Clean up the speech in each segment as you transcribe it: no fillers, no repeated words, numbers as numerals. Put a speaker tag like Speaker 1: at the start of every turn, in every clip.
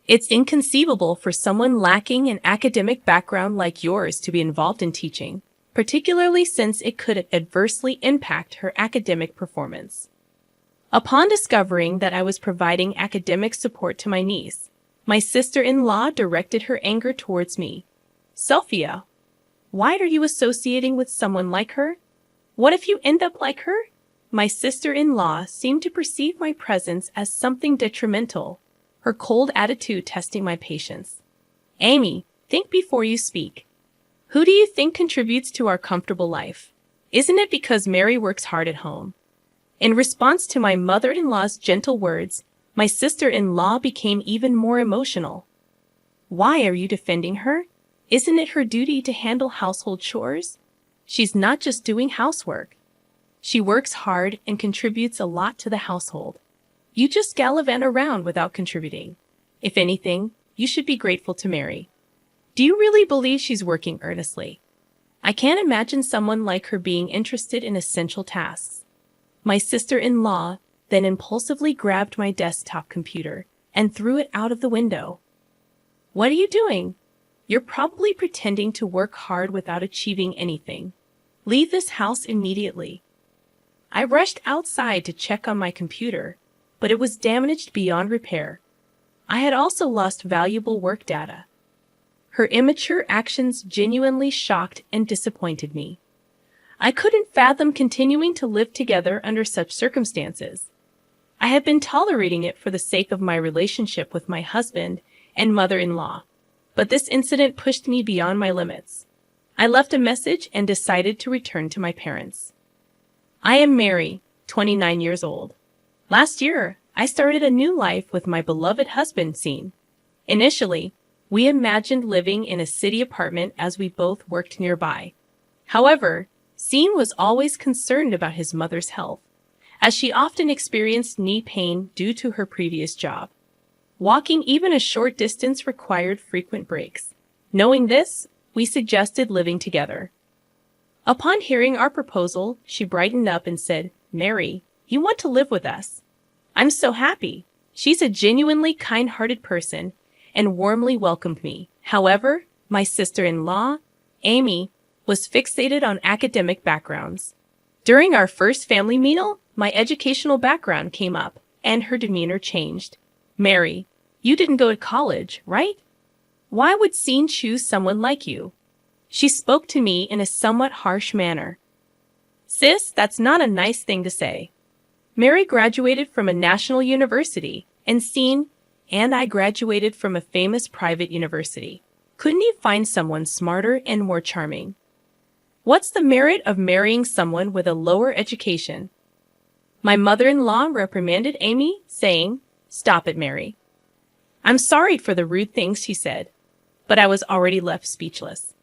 Speaker 1: It's inconceivable for someone lacking an academic background like yours to be involved in teaching, particularly since it could adversely impact her academic performance. Upon discovering that I was providing academic support to my niece, my sister-in-law directed her anger towards me. Sophia, why are you associating with someone like her? What if you end up like her? My sister-in-law seemed to perceive my presence as something detrimental, her cold attitude testing my patience. Amy, think before you speak. Who do you think contributes to our comfortable life? Isn't it because Mary works hard at home? In response to my mother-in-law's gentle words, my sister-in-law became even more emotional. Why are you defending her? Isn't it her duty to handle household chores? She's not just doing housework. She works hard and contributes a lot to the household. You just gallivant around without contributing. If anything, you should be grateful to Mary. Do you really believe she's working earnestly? I can't imagine someone like her being interested in essential tasks. My sister-in-law then impulsively grabbed my desktop computer and threw it out of the window. What are you doing? You're probably pretending to work hard without achieving anything. Leave this house immediately. I rushed outside to check on my computer, but it was damaged beyond repair. I had also lost valuable work data. Her immature actions genuinely shocked and disappointed me. I couldn't fathom continuing to live together under such circumstances. I had been tolerating it for the sake of my relationship with my husband and mother-in-law, but this incident pushed me beyond my limits. I left a message and decided to return to my parents. I am Mary, 29 years old. Last year, I started a new life with my beloved husband, SIL. Initially, we imagined living in a city apartment as we both worked nearby. However, SIL was always concerned about his mother's health, as she often experienced knee pain due to her previous job. Walking even a short distance required frequent breaks. Knowing this, we suggested living together. Upon hearing our proposal, she brightened up and said, "Mary, you want to live with us? I'm so happy." She's a genuinely kind-hearted person and warmly welcomed me. However, my sister-in-law, Amy, was fixated on academic backgrounds. During our first family meal, my educational background came up, and her demeanor changed. "Mary, you didn't go to college, right? Why would SIL choose someone like you?" She spoke to me in a somewhat harsh manner. "Sis, that's not a nice thing to say. Mary graduated from a national university, and SIL and I graduated from a famous private university. Couldn't you find someone smarter and more charming? What's the merit of marrying someone with a lower education?" My mother-in-law reprimanded Amy, saying, "Stop it, Mary." I'm sorry for the rude things she said, but I was already left speechless.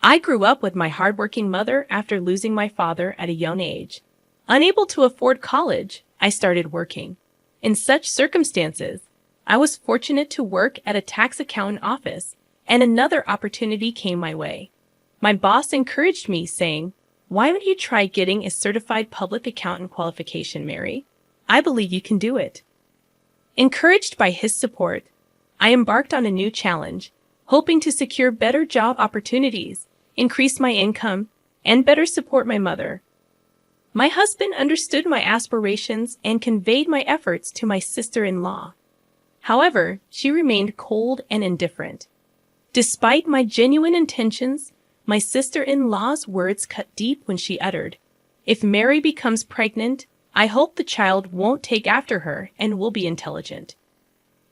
Speaker 1: I grew up with my hardworking mother after losing my father at a young age. Unable to afford college, I started working. In such circumstances, I was fortunate to work at a tax accountant office, and another opportunity came my way. My boss encouraged me, saying, "Why don't you try getting a certified public accountant qualification, Mary? I believe you can do it." Encouraged by his support, I embarked on a new challenge, hoping to secure better job opportunities, increase my income, and better support my mother. My husband understood my aspirations and conveyed my efforts to my sister-in-law. However, she remained cold and indifferent. Despite my genuine intentions, my sister-in-law's words cut deep when she uttered, "If Mary becomes pregnant, I hope the child won't take after her and will be intelligent."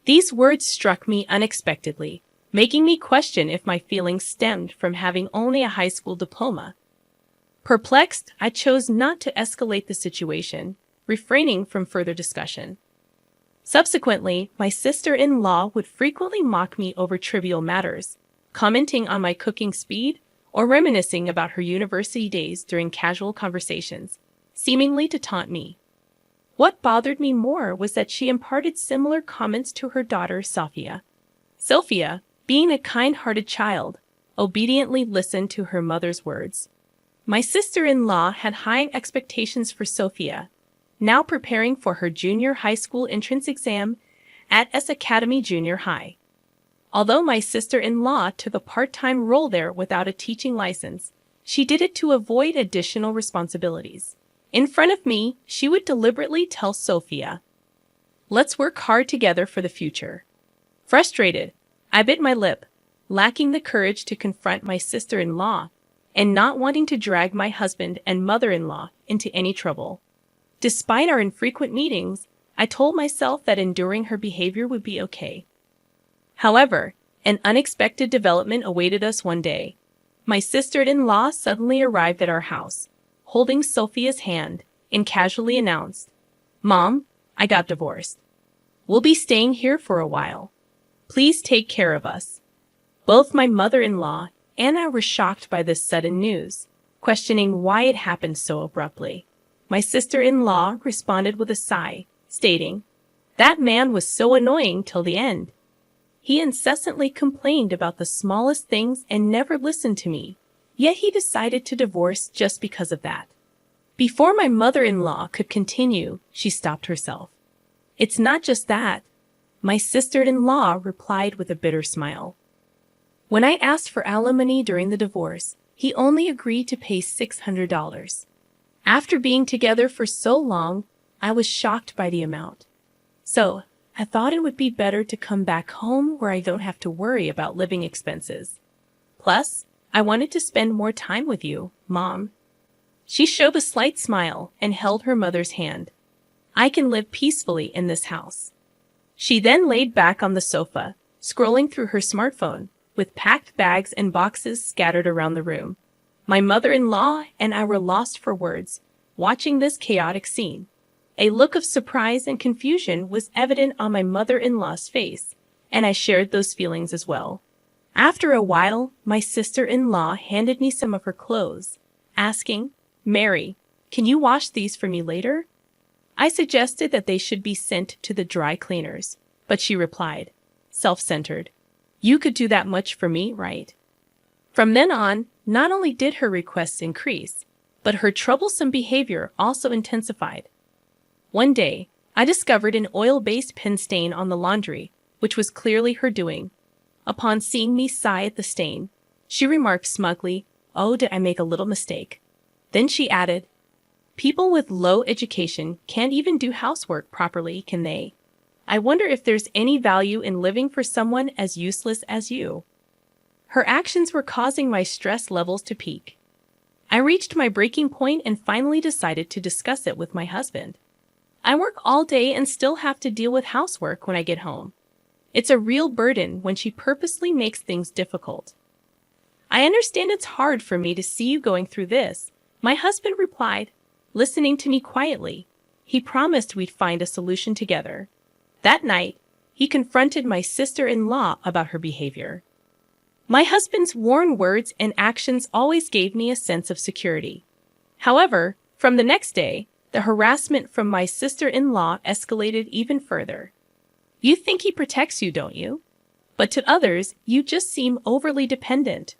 Speaker 1: These words struck me unexpectedly, making me question if my feelings stemmed from having only a high school diploma. Perplexed, I chose not to escalate the situation, refraining from further discussion. Subsequently, my sister-in-law would frequently mock me over trivial matters, commenting on my cooking speed or reminiscing about her university days during casual conversations, seemingly to taunt me. What bothered me more was that she imparted similar comments to her daughter, Sophia. Sophia, being a kind-hearted child, obediently listened to her mother's words. My sister-in-law had high expectations for Sophia, now preparing for her junior high school entrance exam, at S Academy Junior High. Although my sister-in-law took a part-time role there without a teaching license, she did it to avoid additional responsibilities. In front of me, she would deliberately tell Sophia, "Let's work hard together for the future." Frustrated, I bit my lip, lacking the courage to confront my sister-in-law and not wanting to drag my husband and mother-in-law into any trouble. Despite our infrequent meetings, I told myself that enduring her behavior would be okay. However, an unexpected development awaited us one day. My sister-in-law suddenly arrived at our house, holding Sophia's hand, and casually announced, "Mom, I got divorced. We'll be staying here for a while. Please take care of us." Both my mother-in-law and I were shocked by this sudden news, questioning why it happened so abruptly. My sister-in-law responded with a sigh, stating, "That man was so annoying till the end. He incessantly complained about the smallest things and never listened to me, yet he decided to divorce just because of that." Before my mother-in-law could continue, she stopped herself. "It's not just that," my sister-in-law replied with a bitter smile. "When I asked for alimony during the divorce, he only agreed to pay $600. After being together for so long, I was shocked by the amount. So, I thought it would be better to come back home where I don't have to worry about living expenses. Plus, I wanted to spend more time with you, Mom." She showed a slight smile and held her mother's hand. "I can live peacefully in this house." She then laid back on the sofa, scrolling through her smartphone, with packed bags and boxes scattered around the room. My mother-in-law and I were lost for words, watching this chaotic scene. A look of surprise and confusion was evident on my mother-in-law's face, and I shared those feelings as well. After a while, my sister-in-law handed me some of her clothes, asking, "Mary, can you wash these for me later?" I suggested that they should be sent to the dry cleaners, but she replied, self-centered, "You could do that much for me, right?" From then on, not only did her requests increase, but her troublesome behavior also intensified. One day, I discovered an oil-based pen stain on the laundry, which was clearly her doing. Upon seeing me sigh at the stain, she remarked smugly, "Oh, did I make a little mistake?" Then she added, "People with low education can't even do housework properly, can they? I wonder if there's any value in living for someone as useless as you." Her actions were causing my stress levels to peak. I reached my breaking point and finally decided to discuss it with my husband. "I work all day and still have to deal with housework when I get home. It's a real burden when she purposely makes things difficult." "I understand it's hard for me to see you going through this," my husband replied, listening to me quietly. He promised we'd find a solution together. That night, he confronted my sister-in-law about her behavior. My husband's warm words and actions always gave me a sense of security. However, from the next day, the harassment from my sister-in-law escalated even further. "You think he protects you, don't you? But to others, you just seem overly dependent.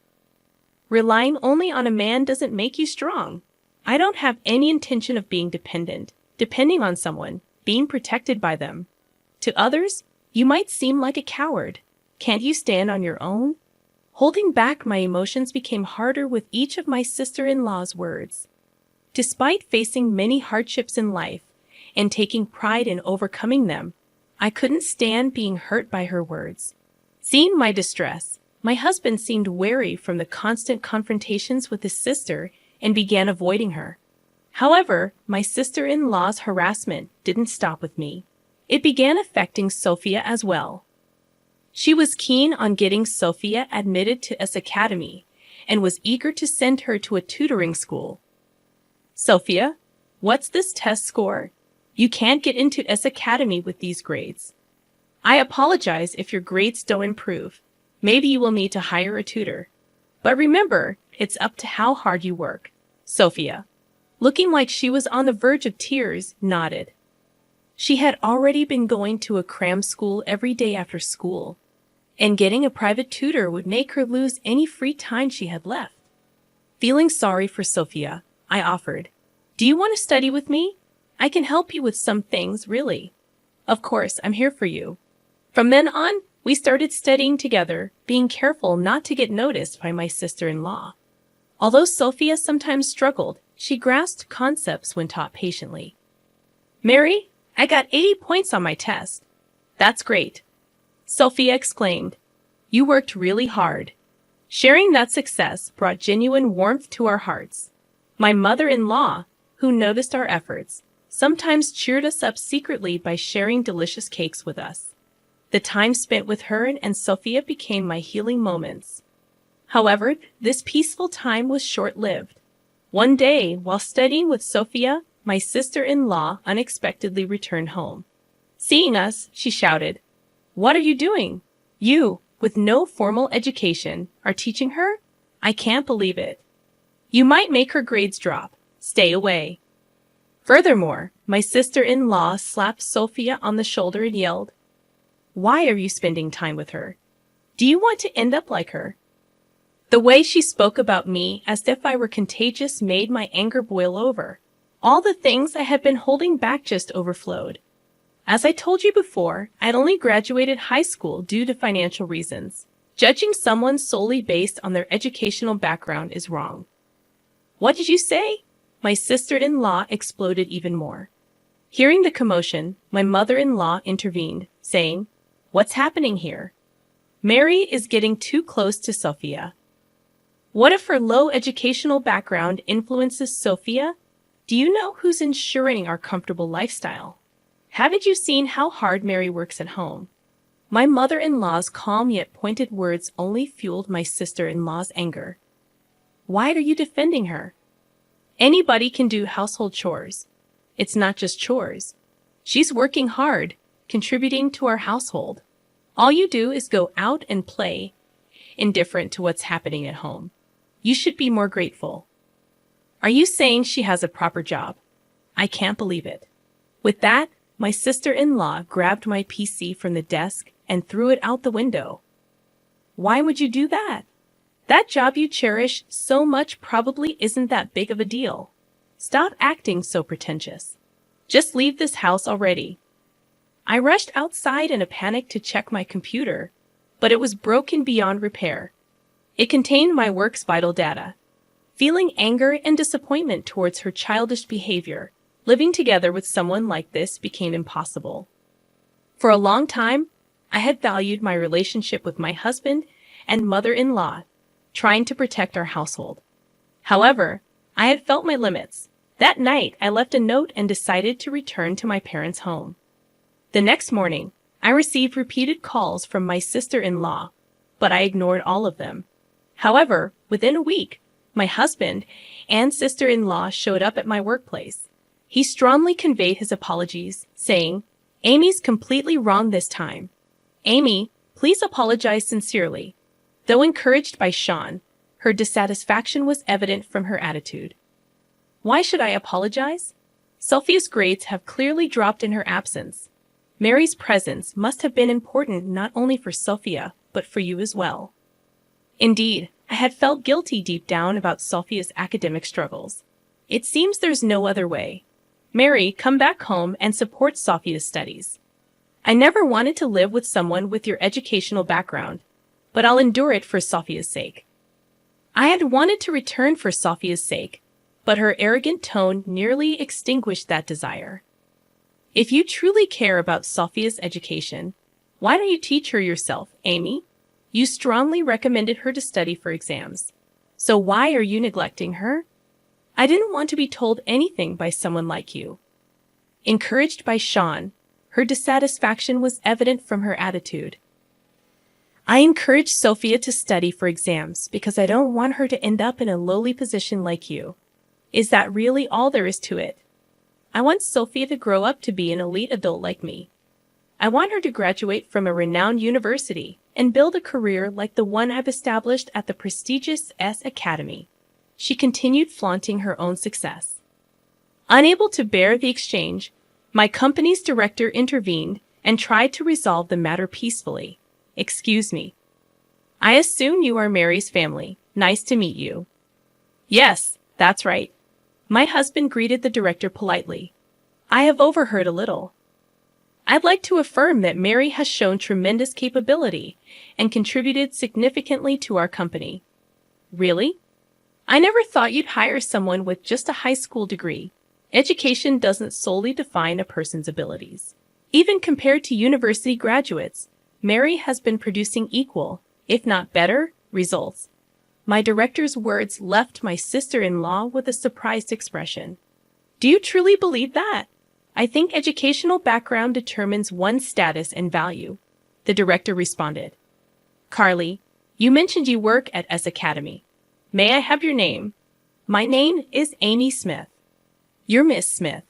Speaker 1: Relying only on a man doesn't make you strong. I don't have any intention of being dependent, depending on someone, being protected by them. To others, you might seem like a coward. Can't you stand on your own?" Holding back my emotions became harder with each of my sister-in-law's words. Despite facing many hardships in life and taking pride in overcoming them, I couldn't stand being hurt by her words. Seeing my distress, my husband seemed wary from the constant confrontations with his sister and began avoiding her. However, my sister-in-law's harassment didn't stop with me. It began affecting Sophia as well. She was keen on getting Sophia admitted to S Academy and was eager to send her to a tutoring school. "Sophia, what's this test score? You can't get into S Academy with these grades. I apologize if your grades don't improve. Maybe you will need to hire a tutor. But remember, it's up to how hard you work." Sophia, looking like she was on the verge of tears, nodded. She had already been going to a cram school every day after school, and getting a private tutor would make her lose any free time she had left. Feeling sorry for Sophia, I offered, "Do you want to study with me? I can help you with some things, really. Of course, I'm here for you. From then on, we started studying together, being careful not to get noticed by my sister-in-law. Although Sophia sometimes struggled, she grasped concepts when taught patiently. "Mary, I got 80 points on my test." "That's great," Sophia exclaimed. "You worked really hard." Sharing that success brought genuine warmth to our hearts. My mother-in-law, who noticed our efforts, sometimes cheered us up secretly by sharing delicious cakes with us. The time spent with her and Sophia became my healing moments. However, this peaceful time was short-lived. One day, while studying with Sophia, my sister-in-law unexpectedly returned home. Seeing us, she shouted, "What are you doing? You, with no formal education, are teaching her? I can't believe it. You might make her grades drop. Stay away." Furthermore, my sister-in-law slapped Sophia on the shoulder and yelled, "Why are you spending time with her? Do you want to end up like her?" The way she spoke about me as if I were contagious made my anger boil over. All the things I had been holding back just overflowed. As I told you before, I had only graduated high school due to financial reasons. Judging someone solely based on their educational background is wrong. "What did you say?" My sister-in-law exploded even more. Hearing the commotion, my mother-in-law intervened, saying, "What's happening here? Mary is getting too close to Sophia." What if her low educational background influences Sophia? Do you know who's ensuring our comfortable lifestyle? Haven't you seen how hard Mary works at home? My mother-in-law's calm yet pointed words only fueled my sister-in-law's anger. "Why are you defending her? Anybody can do household chores. It's not just chores. She's working hard, contributing to our household. All you do is go out and play, indifferent to what's happening at home. You should be more grateful." "Are you saying she has a proper job? I can't believe it." With that, my sister-in-law grabbed my PC from the desk and threw it out the window. "Why would you do that? That job you cherish so much probably isn't that big of a deal. Stop acting so pretentious. Just leave this house already." I rushed outside in a panic to check my computer, but it was broken beyond repair. It contained my work's vital data. Feeling anger and disappointment towards her childish behavior, living together with someone like this became impossible. For a long time, I had valued my relationship with my husband and mother-in-law, trying to protect our household. However, I had felt my limits. That night, I left a note and decided to return to my parents' home. The next morning, I received repeated calls from my sister-in-law, but I ignored all of them. However, within a week, my husband and sister-in-law showed up at my workplace. He strongly conveyed his apologies, saying, "Amy's completely wrong this time. Amy, please apologize sincerely." Though encouraged by Sean, her dissatisfaction was evident from her attitude. "Why should I apologize? Sophia's grades have clearly dropped in her absence. Mary's presence must have been important not only for Sophia, but for you as well." Indeed, I had felt guilty deep down about Sophia's academic struggles. It seems there's no other way. "Mary, come back home and support Sophia's studies. I never wanted to live with someone with your educational background, but I'll endure it for Sophia's sake." I had wanted to return for Sophia's sake, but her arrogant tone nearly extinguished that desire. "If you truly care about Sophia's education, why don't you teach her yourself, Amy? You strongly recommended her to study for exams. So why are you neglecting her? I didn't want to be told anything by someone like you." Encouraged by Sean, her dissatisfaction was evident from her attitude. "I encouraged Sophia to study for exams because I don't want her to end up in a lowly position like you. Is that really all there is to it? I want Sophia to grow up to be an elite adult like me. I want her to graduate from a renowned university and build a career like the one I've established at the prestigious S Academy." She continued flaunting her own success. Unable to bear the exchange, my company's director intervened and tried to resolve the matter peacefully. "Excuse me. I assume you are Mary's family. Nice to meet you." "Yes, that's right." My husband greeted the director politely. "I have overheard a little." I'd like to affirm that Mary has shown tremendous capability and contributed significantly to our company. Really? I never thought you'd hire someone with just a high school degree. Education doesn't solely define a person's abilities. Even compared to university graduates, Mary has been producing equal, if not better, results. My director's words left my sister-in-law with a surprised expression. Do you truly believe that? I think educational background determines one's status and value, the director responded. Carly, you mentioned you work at S Academy. May I have your name? My name is Amy Smith. You're Miss Smith.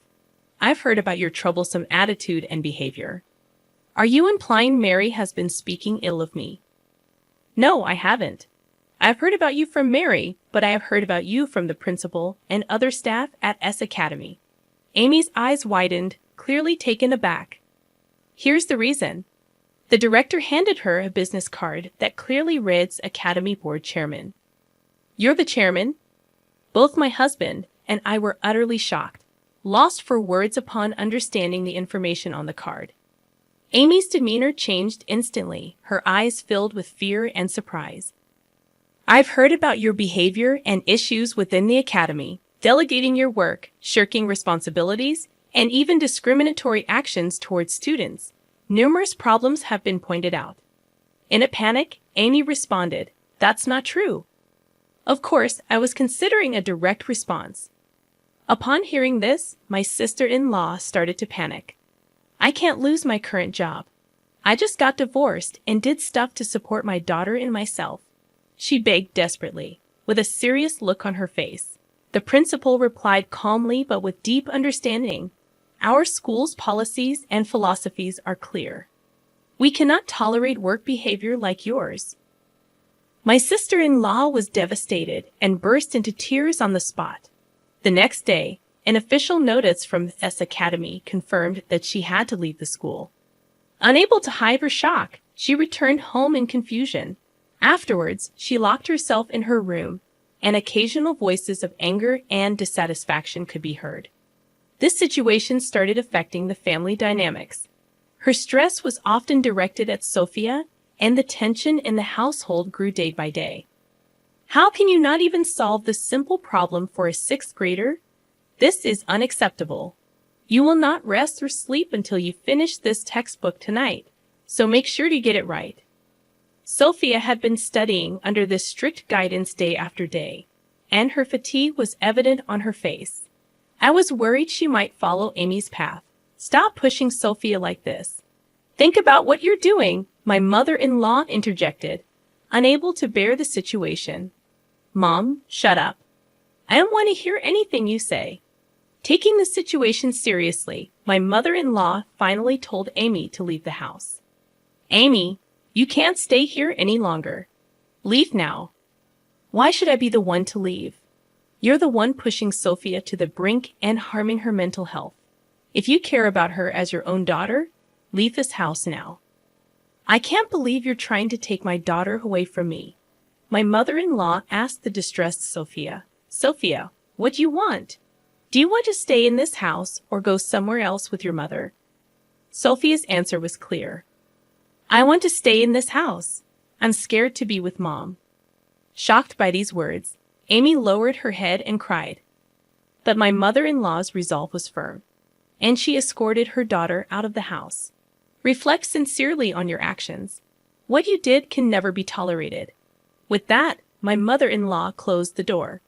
Speaker 1: I've heard about your troublesome attitude and behavior. Are you implying Mary has been speaking ill of me? No, I haven't. I've heard about you from Mary, but I have heard about you from the principal and other staff at S Academy. Amy's eyes widened, clearly taken aback. Here's the reason. The director handed her a business card that clearly reads Academy Board Chairman. You're the chairman? Both my husband and I were utterly shocked, lost for words upon understanding the information on the card. Amy's demeanor changed instantly, her eyes filled with fear and surprise. I've heard about your behavior and issues within the academy, delegating your work, shirking responsibilities, and even discriminatory actions towards students. Numerous problems have been pointed out. In a panic, Amy responded, "That's not true." Of course, I was considering a direct response. Upon hearing this, my sister-in-law started to panic. I can't lose my current job. I just got divorced and did stuff to support my daughter and myself. She begged desperately, with a serious look on her face. The principal replied calmly but with deep understanding. Our school's policies and philosophies are clear. We cannot tolerate work behavior like yours. My sister-in-law was devastated and burst into tears on the spot. The next day, an official notice from S Academy confirmed that she had to leave the school. Unable to hide her shock, she returned home in confusion. Afterwards, she locked herself in her room, and occasional voices of anger and dissatisfaction could be heard. This situation started affecting the family dynamics. Her stress was often directed at Sophia, and the tension in the household grew day by day. How can you not even solve this simple problem for a sixth grader? This is unacceptable. You will not rest or sleep until you finish this textbook tonight, so make sure to get it right. Sophia had been studying under this strict guidance day after day, and her fatigue was evident on her face. I was worried she might follow Amy's path. Stop pushing Sophia like this. Think about what you're doing, my mother-in-law interjected, unable to bear the situation. Mom, shut up. I don't want to hear anything you say. Taking the situation seriously, my mother-in-law finally told Amy to leave the house. Amy, you can't stay here any longer. Leave now. Why should I be the one to leave? You're the one pushing Sophia to the brink and harming her mental health. If you care about her as your own daughter, leave this house now. I can't believe you're trying to take my daughter away from me. My mother-in-law asked the distressed Sophia. Sophia, what do you want? Do you want to stay in this house or go somewhere else with your mother? Sophia's answer was clear. I want to stay in this house. I'm scared to be with Mom. Shocked by these words, Amy lowered her head and cried. But my mother-in-law's resolve was firm, and she escorted her daughter out of the house. Reflect sincerely on your actions. What you did can never be tolerated. With that, my mother-in-law closed the door.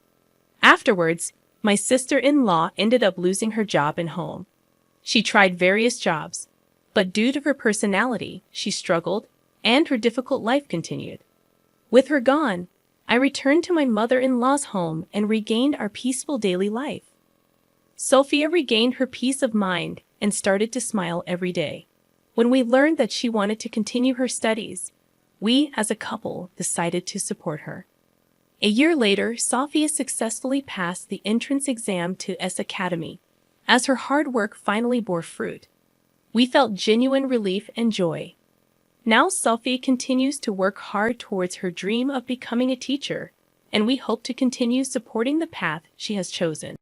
Speaker 1: Afterwards, my sister-in-law ended up losing her job and home. She tried various jobs, but due to her personality, she struggled, and her difficult life continued. With her gone, I returned to my mother-in-law's home and regained our peaceful daily life. Sophia regained her peace of mind and started to smile every day. When we learned that she wanted to continue her studies, we, as a couple, decided to support her. A year later, Sophia successfully passed the entrance exam to S Academy, as her hard work finally bore fruit. We felt genuine relief and joy. Now Sophia continues to work hard towards her dream of becoming a teacher, and we hope to continue supporting the path she has chosen.